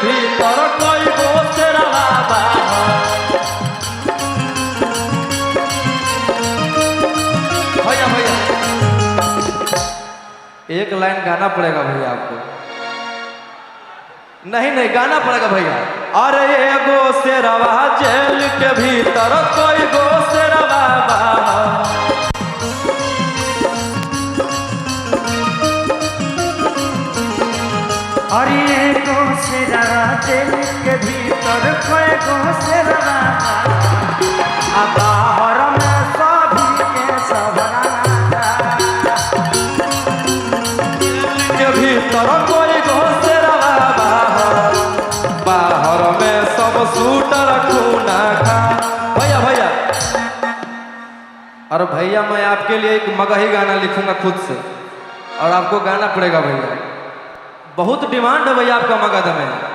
भीतर कोई गो शेरवा बा। भैया भैया एक लाइन गाना पड़ेगा भैया आपको। नहीं नहीं गाना पड़ेगा भैया। अरे एगो शेरवा जेल के भीतर कोई गो शेरवा बा। अरे एगो शेरवा जेल के भीतर कोई गो शेरवा बा। बाहर में सभी के सबराना के भीतर कोई गो शेरवा बा। बाहर में सब शूटर खूना खा। भैया भैया और भैया मैं आपके लिए एक मगही गाना लिखूंगा खुद से और आपको गाना पड़ेगा भैया। बहुत डिमांड है भैया आपका मगध में।